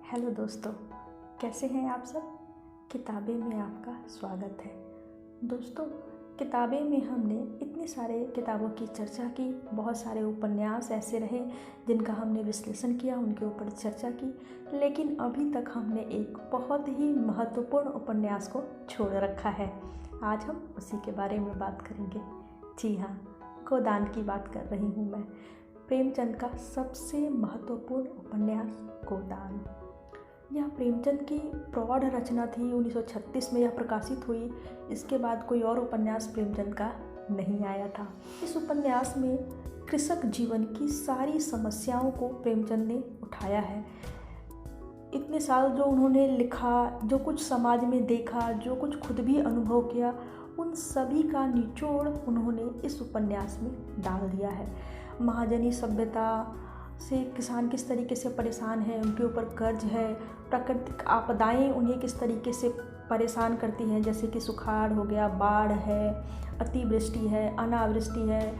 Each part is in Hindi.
हेलो दोस्तों, कैसे हैं आप सब। किताबें में आपका स्वागत है। दोस्तों, किताबें में हमने इतने सारे किताबों की चर्चा की, बहुत सारे उपन्यास ऐसे रहे जिनका हमने विश्लेषण किया, उनके ऊपर चर्चा की, लेकिन अभी तक हमने एक बहुत ही महत्वपूर्ण उपन्यास को छोड़ रखा है। आज हम उसी के बारे में बात करेंगे। जी हाँ, गोदान की बात कर रही हूँ मैं। प्रेमचंद का सबसे महत्वपूर्ण उपन्यास गोदान। यह प्रेमचंद की प्रौढ़ रचना थी। 1936 में यह प्रकाशित हुई। इसके बाद कोई और उपन्यास प्रेमचंद का नहीं आया था। इस उपन्यास में कृषक जीवन की सारी समस्याओं को प्रेमचंद ने उठाया है। इतने साल जो उन्होंने लिखा, जो कुछ समाज में देखा, जो कुछ खुद भी अनुभव किया, उन सभी का निचोड़ उन्होंने इस उपन्यास में डाल दिया है। महाजनी सभ्यता से किसान किस तरीके से परेशान है, उनके ऊपर कर्ज है, प्राकृतिक आपदाएं उन्हें किस तरीके से परेशान करती हैं, जैसे कि सुखाड़ हो गया, बाढ़ है, अतिवृष्टि है, अनावृष्टि है,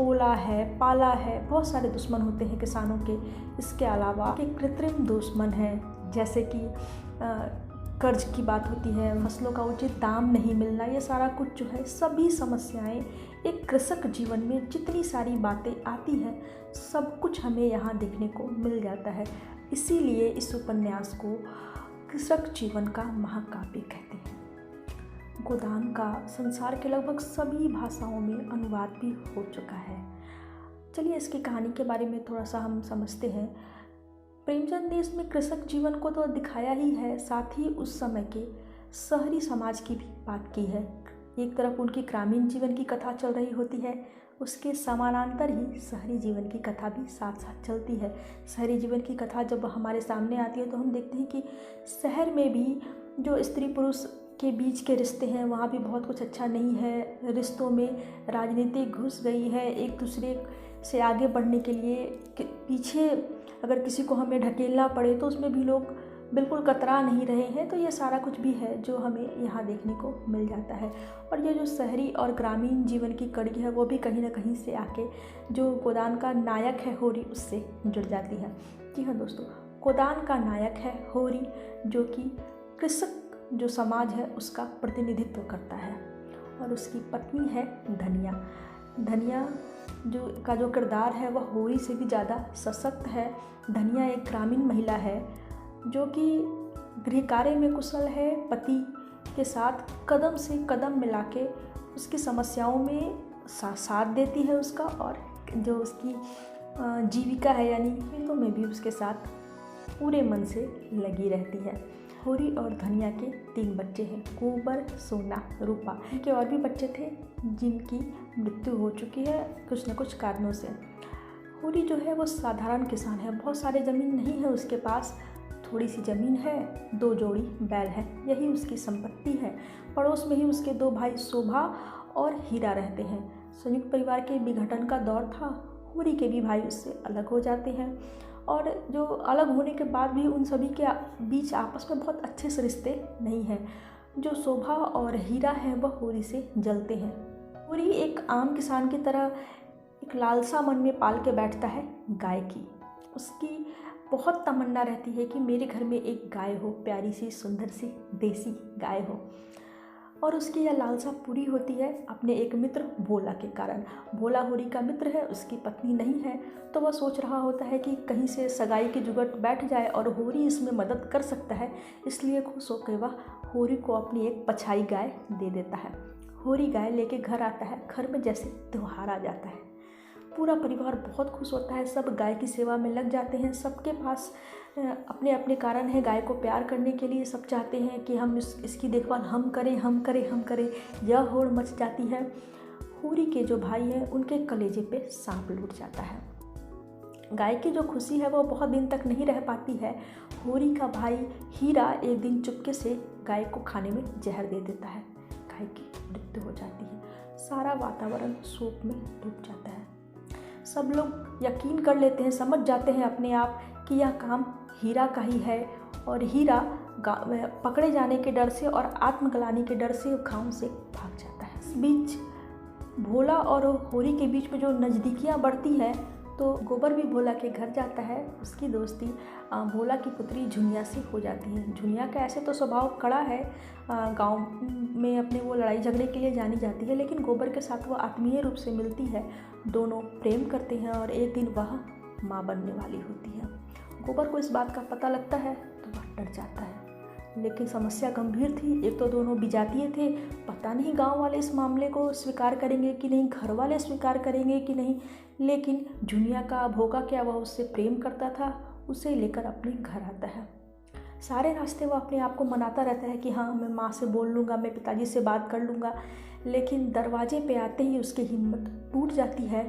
ओला है, पाला है, बहुत सारे दुश्मन होते हैं किसानों के। इसके अलावा के कृत्रिम दुश्मन हैं, जैसे कि कर्ज की बात होती है, फसलों का उचित दाम नहीं मिलना, ये सारा कुछ जो है, सभी समस्याएं एक कृषक जीवन में जितनी सारी बातें आती हैं, सब कुछ हमें यहाँ देखने को मिल जाता है। इसीलिए इस उपन्यास को कृषक जीवन का महाकाव्य कहते हैं। गोदान का संसार के लगभग सभी भाषाओं में अनुवाद भी हो चुका है। चलिए इसकी कहानी के बारे में थोड़ा सा हम समझते हैं। प्रेमचंद ने इसमें कृषक जीवन को तो दिखाया ही है, साथ ही उस समय के शहरी समाज की भी बात की है। एक तरफ उनकी ग्रामीण जीवन की कथा चल रही होती है, उसके समानांतर ही शहरी जीवन की कथा भी साथ साथ चलती है। शहरी जीवन की कथा जब हमारे सामने आती है तो हम देखते हैं कि शहर में भी जो स्त्री पुरुष के बीच के रिश्ते हैं, वहाँ भी बहुत कुछ अच्छा नहीं है। रिश्तों में राजनीति घुस गई है। एक दूसरे से आगे बढ़ने के लिए पीछे अगर किसी को हमें ढकेलना पड़े तो उसमें भी लोग बिल्कुल कतरा नहीं रहे हैं। तो ये सारा कुछ भी है जो हमें यहाँ देखने को मिल जाता है। और ये जो शहरी और ग्रामीण जीवन की कड़ी है, वो भी कहीं ना कहीं से आके जो गोदान का नायक है होरी, उससे जुड़ जाती है। जी हाँ दोस्तों, गोदान का नायक है होरी, जो कि कृषक जो समाज है उसका प्रतिनिधित्व करता है, और उसकी पत्नी है धनिया। धनिया जो किरदार है वह होरी से भी ज़्यादा सशक्त है। धनिया एक ग्रामीण महिला है जो कि गृह कार्य में कुशल है। पति के साथ कदम से कदम मिला के उसकी समस्याओं में साथ देती है उसका, और जो उसकी जीविका है यानी खेतों में भी उसके साथ पूरे मन से लगी रहती है। होरी और धनिया के 3 बच्चे हैं, कुंवर, सोना, रूपा। इनके और भी बच्चे थे जिनकी मृत्यु हो चुकी है कुछ न कुछ कारणों से। होरी जो है वो साधारण किसान है, बहुत सारे ज़मीन नहीं है उसके पास, थोड़ी सी ज़मीन है, 2 जोड़ी बैल है, यही उसकी संपत्ति है। पड़ोस में ही उसके 2 भाई शोभा और हीरा रहते हैं। संयुक्त परिवार के विघटन का दौर था, होरी के भी भाई उससे अलग हो जाते हैं, और जो अलग होने के बाद भी उन सभी के बीच आपस में बहुत अच्छे से रिश्ते नहीं हैं। जो शोभा और हीरा है वह होरी से जलते हैं। होरी एक आम किसान की तरह एक लालसा मन में पाल के बैठता है गाय की। उसकी बहुत तमन्ना रहती है कि मेरे घर में एक गाय हो, प्यारी सी सुंदर सी देसी गाय हो, और उसकी यह लालसा पूरी होती है अपने एक मित्र भोला के कारण। भोला होरी का मित्र है, उसकी पत्नी नहीं है, तो वह सोच रहा होता है कि कहीं से सगाई की जुगट बैठ जाए और होरी इसमें मदद कर सकता है। इसलिए खुश होकर वह होरी को अपनी एक पछाई गाय दे देता है। होरी गाय लेके घर आता है, घर में जैसे त्योहार आ जाता है। पूरा परिवार बहुत खुश होता है, सब गाय की सेवा में लग जाते हैं। सबके पास अपने अपने कारण है गाय को प्यार करने के लिए। सब चाहते हैं कि हम इसकी देखभाल हम करें। यह होड़ मच जाती है। होरी के जो भाई हैं उनके कलेजे पे सांप लूट जाता है। गाय की जो खुशी है वो बहुत दिन तक नहीं रह पाती है। होरी का भाई हीरा एक दिन चुपके से गाय को खाने में जहर दे देता है। गाय की मृत्यु हो जाती है। सारा वातावरण शोक में डूब जाता है। सब लोग यकीन कर लेते हैं, समझ जाते हैं अपने आप कि यह काम हीरा का ही है, और हीरा पकड़े जाने के डर से और आत्मग्लानि के डर से गाँव से भाग जाता है। इस बीच भोला और होरी के बीच में जो नज़दीकियाँ बढ़ती है तो गोबर भी भोला के घर जाता है। उसकी दोस्ती भोला की पुत्री झुनिया से हो जाती है। झुनिया का ऐसे तो स्वभाव कड़ा है, गांव में अपने वो लड़ाई झगड़े के लिए जानी जाती है, लेकिन गोबर के साथ वो आत्मीय रूप से मिलती है। दोनों प्रेम करते हैं और एक दिन वह माँ बनने वाली होती है। गोबर को इस बात का पता लगता है तो वह डर जाता है, लेकिन समस्या गंभीर थी। एक तो दोनों विजातीय थे, पता नहीं गांव वाले इस मामले को स्वीकार करेंगे कि नहीं, घर वाले स्वीकार करेंगे कि नहीं। लेकिन झुनिया का भोगा क्या, वह उससे प्रेम करता था, उसे लेकर अपने घर आता है। सारे रास्ते वह अपने आप को मनाता रहता है कि हाँ, मैं माँ से बोल लूँगा, मैं पिताजी से बात कर लूँगा, लेकिन दरवाजे पे आते ही उसकी हिम्मत टूट जाती है।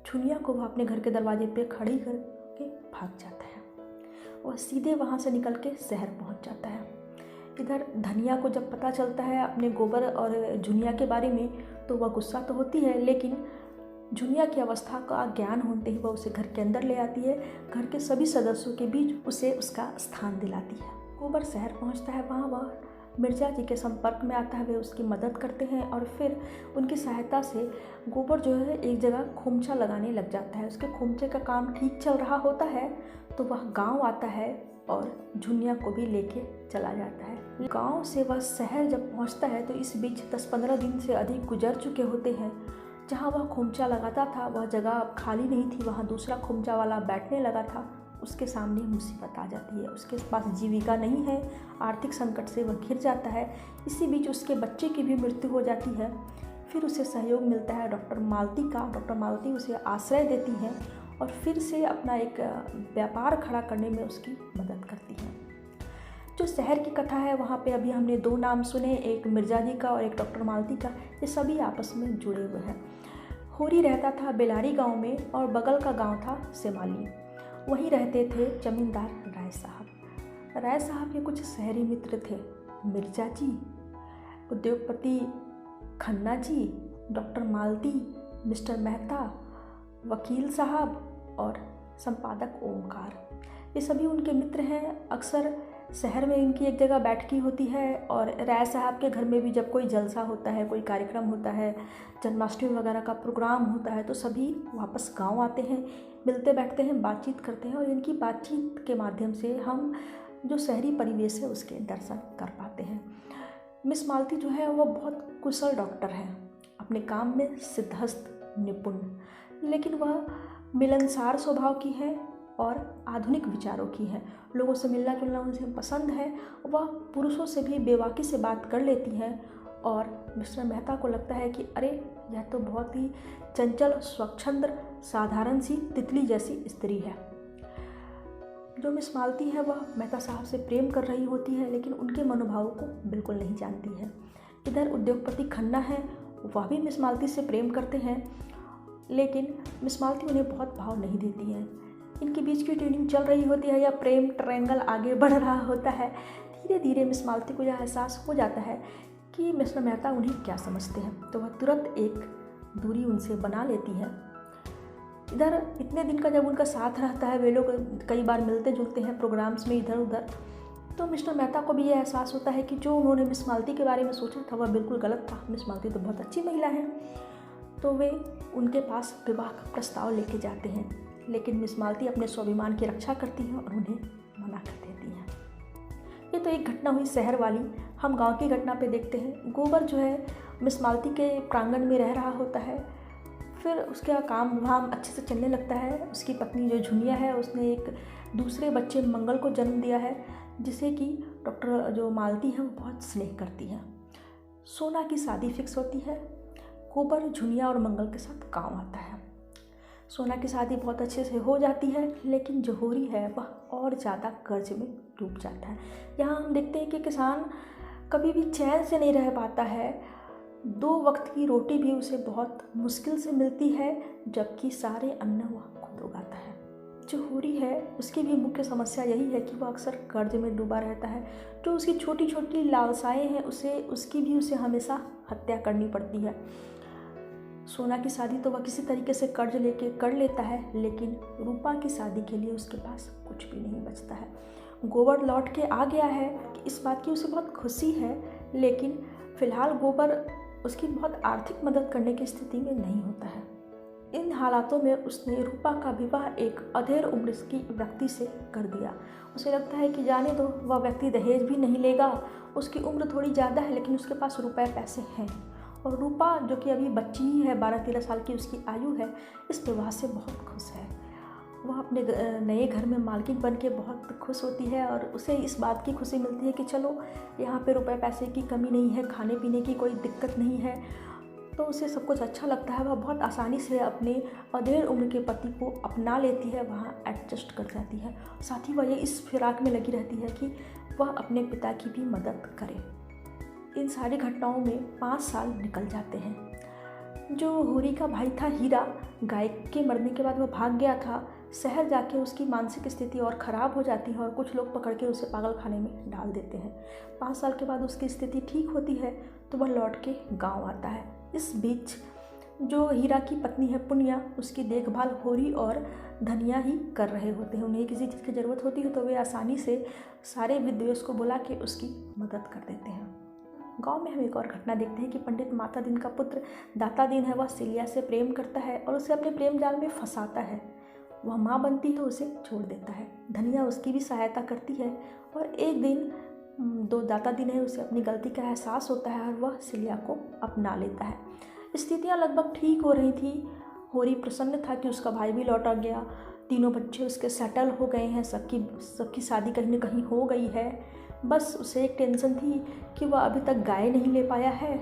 झुनिया को वह अपने घर के दरवाजे पे खड़ी करके भाग जाता है। वह सीधे वहाँ से निकल के शहर पहुँच जाता है। इधर धनिया को जब पता चलता है अपने गोबर और झुनिया के बारे में, तो वह गुस्सा तो होती है, लेकिन झुनिया की अवस्था का ज्ञान होते ही वह उसे घर के अंदर ले आती है। घर के सभी सदस्यों के बीच उसे उसका स्थान दिलाती है। गोबर शहर पहुंचता है, वहाँ वह मिर्जा जी के संपर्क में आता है। वे उसकी मदद करते हैं और फिर उनकी सहायता से गोबर जो है एक जगह खोमचा लगाने लग जाता है। उसके खोमचे का काम ठीक चल रहा होता है तो वह गांव आता है और झुनिया को भी लेके चला जाता है। गांव से वह शहर जब पहुंचता है तो इस बीच 10-15 दिन से अधिक गुजर चुके होते हैं। जहां वह खोमचा लगाता था वह जगह अब खाली नहीं थी, वहां दूसरा खोमचा वाला बैठने लगा था। उसके सामने मुसीबत आ जाती है, उसके पास जीविका नहीं है, आर्थिक संकट से वह घिर जाता है। इसी बीच उसके बच्चे की भी मृत्यु हो जाती है। फिर उसे सहयोग मिलता है डॉक्टर मालती का। डॉक्टर मालती उसे आश्रय देती हैं और फिर से अपना एक व्यापार खड़ा करने में उसकी मदद करती हैं। जो शहर की कथा है वहाँ पे अभी हमने 2 नाम सुने, एक मिर्जा जी का और एक डॉक्टर मालती का। ये सभी आपस में जुड़े हुए हैं। होरी रहता था बेलारी गांव में और बगल का गांव था सेमाली। वहीं रहते थे जमींदार राय साहब। राय साहब के कुछ शहरी मित्र थे, मिर्जा जी, उद्योगपति खन्ना जी, डॉक्टर मालती, मिस्टर मेहता, वकील साहब और संपादक ओमकार। ये सभी उनके मित्र हैं। अक्सर शहर में इनकी एक जगह बैठकी होती है और राय साहब के घर में भी जब कोई जलसा होता है, कोई कार्यक्रम होता है, जन्माष्टमी वगैरह का प्रोग्राम होता है तो सभी वापस गांव आते हैं, मिलते बैठते हैं, बातचीत करते हैं और इनकी बातचीत के माध्यम से हम जो शहरी परिवेश है उसके दर्शन कर पाते हैं। मिस मालती जो है वो बहुत कुशल डॉक्टर है, अपने काम में सिद्धहस्त निपुण, लेकिन वह मिलनसार स्वभाव की है और आधुनिक विचारों की है। लोगों से मिलना जुलना उनसे पसंद है। वह पुरुषों से भी बेबाकी से बात कर लेती हैं और मिस्टर मेहता को लगता है कि अरे यह तो बहुत ही चंचल, स्वच्छंद, साधारण सी तितली जैसी स्त्री है। जो मिस मालती है वह मेहता साहब से प्रेम कर रही होती है, लेकिन उनके मनोभावों को बिल्कुल नहीं जानती है। इधर उद्योगपति खन्ना है, वह भी मिस मालती से प्रेम करते हैं, लेकिन मिस मालती उन्हें बहुत भाव नहीं देती है। इनके बीच की ट्यूनिंग चल रही होती है या प्रेम ट्रायंगल आगे बढ़ रहा होता है। धीरे धीरे मिस मालती को यह एहसास हो जाता है कि मिस्टर मेहता उन्हें क्या समझते हैं, तो वह तुरंत एक दूरी उनसे बना लेती है। इधर इतने दिन का जब उनका साथ रहता है, वे लोग कई बार मिलते जुलते हैं प्रोग्राम्स में इधर उधर, तो मिस्टर मेहता को भी यह एहसास होता है कि जो उन्होंने मिस मालती के बारे में सोचा था वह बिल्कुल गलत था। मिस मालती तो बहुत अच्छी महिला है। तो वे उनके पास विवाह का प्रस्ताव लेके जाते हैं, लेकिन मिस मालती अपने स्वाभिमान की रक्षा करती हैं और उन्हें मना कर देती हैं। ये तो एक घटना हुई शहर वाली। हम गांव की घटना पे देखते हैं। गोबर जो है मिस मालती के प्रांगण में रह रहा होता है, फिर उसका काम धाम अच्छे से चलने लगता है। उसकी पत्नी जो झुनिया है उसने एक दूसरे बच्चे मंगल को जन्म दिया है, जिसे कि डॉक्टर जो मालती है वो बहुत स्नेह करती है। सोना की शादी फिक्स होती है। गोबर झुनिया और मंगल के साथ गाँव आता है। सोना की शादी बहुत अच्छे से हो जाती है, लेकिन जो होरी है वह और ज़्यादा कर्ज में डूब जाता है। यहाँ हम देखते हैं कि किसान कभी भी चैन से नहीं रह पाता है। 2 वक्त की रोटी भी उसे बहुत मुश्किल से मिलती है, जबकि सारे अन्न वह खुद उगाता है। जो होरी है उसकी भी मुख्य समस्या यही है कि वह अक्सर कर्ज में डूबा रहता है। जो उसकी छोटी छोटी लालसाएँ हैं उसे हमेशा हत्या करनी पड़ती है। सोना की शादी तो वह किसी तरीके से कर्ज लेके कर लेता है, लेकिन रूपा की शादी के लिए उसके पास कुछ भी नहीं बचता है। गोबर लौट के आ गया है कि इस बात की उसे बहुत खुशी है, लेकिन फ़िलहाल गोबर उसकी बहुत आर्थिक मदद करने की स्थिति में नहीं होता है। इन हालातों में उसने रूपा का विवाह एक अधेड़ उम्र की व्यक्ति से कर दिया। उसे लगता है कि जाने दो, वह व्यक्ति दहेज भी नहीं लेगा, उसकी उम्र थोड़ी ज़्यादा है लेकिन उसके पास रुपए पैसे हैं। और रूपा जो कि अभी बच्ची ही है, 12-13 साल की उसकी आयु है, इस विवाह से बहुत खुश है। वह अपने नए घर में मालकिन बन के बहुत खुश होती है और उसे इस बात की खुशी मिलती है कि चलो यहाँ पे रुपए पैसे की कमी नहीं है, खाने पीने की कोई दिक्कत नहीं है, तो उसे सब कुछ अच्छा लगता है। वह बहुत आसानी से अपने अधेड़ उम्र के पति को अपना लेती है, वहाँ एडजस्ट कर जाती है। साथ ही वह ये इस फिराक में लगी रहती है कि वह अपने पिता की भी मदद करे। इन सारी घटनाओं में 5 साल निकल जाते हैं। जो होरी का भाई था हीरा, गाय के मरने के बाद वह भाग गया था। शहर जाके उसकी मानसिक स्थिति और ख़राब हो जाती है और कुछ लोग पकड़ के उसे पागल खाने में डाल देते हैं। 5 साल के बाद उसकी स्थिति ठीक होती है तो वह लौट के गांव आता है। इस बीच जो हीरा की पत्नी है पुनिया, उसकी देखभाल होरी और धनिया ही कर रहे होते हैं। उन्हें किसी चीज़ की ज़रूरत होती है तो वे आसानी से सारे विद्वेष को बुला के उसकी मदद कर देते हैं। गांव में हम एक और घटना देखते हैं कि पंडित माता दीन का पुत्र दाता दीन है, वह सिलिया से प्रेम करता है और उसे अपने प्रेम जाल में फंसाता है। वह माँ बनती है, उसे छोड़ देता है। धनिया उसकी भी सहायता करती है और एक दिन दो दाता दीन है, उसे अपनी गलती का एहसास होता है और वह सिलिया को अपना लेता है। स्थितियाँ लगभग ठीक हो रही थी। होरी प्रसन्न था कि उसका भाई भी लौट आ गया, तीनों बच्चे उसके सेटल हो गए हैं, सबकी शादी कहीं न कहीं हो गई है। बस उसे एक टेंशन थी कि वह अभी तक गाय नहीं ले पाया है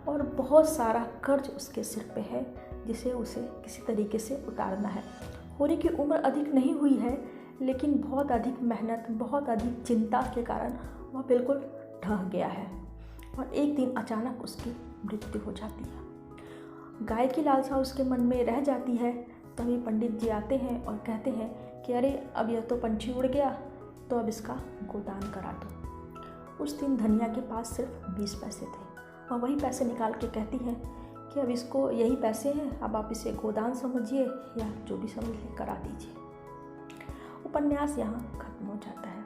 और बहुत सारा कर्ज उसके सिर पे है जिसे उसे किसी तरीके से उतारना है। होरी की उम्र अधिक नहीं हुई है लेकिन बहुत अधिक मेहनत, बहुत अधिक चिंता के कारण वह बिल्कुल ढह गया है और एक दिन अचानक उसकी मृत्यु हो जाती है। गाय की लालसा उसके मन में रह जाती है। तभी पंडित जी आते हैं और कहते हैं कि अरे अब यह तो पंछी उड़ गया, तो अब इसका गोदान करा दो। उस दिन धनिया के पास सिर्फ 20 पैसे थे। वह वही पैसे निकाल के कहती है कि अब इसको यही पैसे हैं, अब आप इसे गोदान समझिए या जो भी समझिए करा दीजिए। उपन्यास यहाँ खत्म हो जाता है।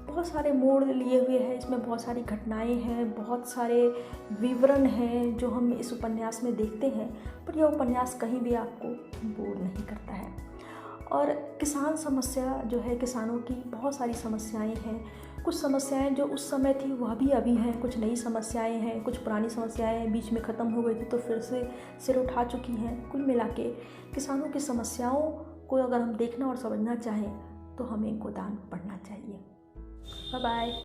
बहुत सारे मोड़ लिए हुए हैं, इसमें बहुत सारी घटनाएं हैं, बहुत सारे विवरण हैं जो हम इस उपन्यास में देखते हैं, पर यह उपन्यास कहीं भी आपको बोर नहीं करता है। और किसान समस्या जो है, किसानों की बहुत सारी समस्याएं हैं। कुछ समस्याएं जो उस समय थी वह भी अभी हैं, कुछ नई समस्याएं हैं, कुछ पुरानी समस्याएं बीच में ख़त्म हो गई थी तो फिर से सिर उठा चुकी हैं। कुल मिला के किसानों की समस्याओं को अगर हम देखना और समझना चाहें तो हमें गोदान पढ़ना चाहिए। Bye bye.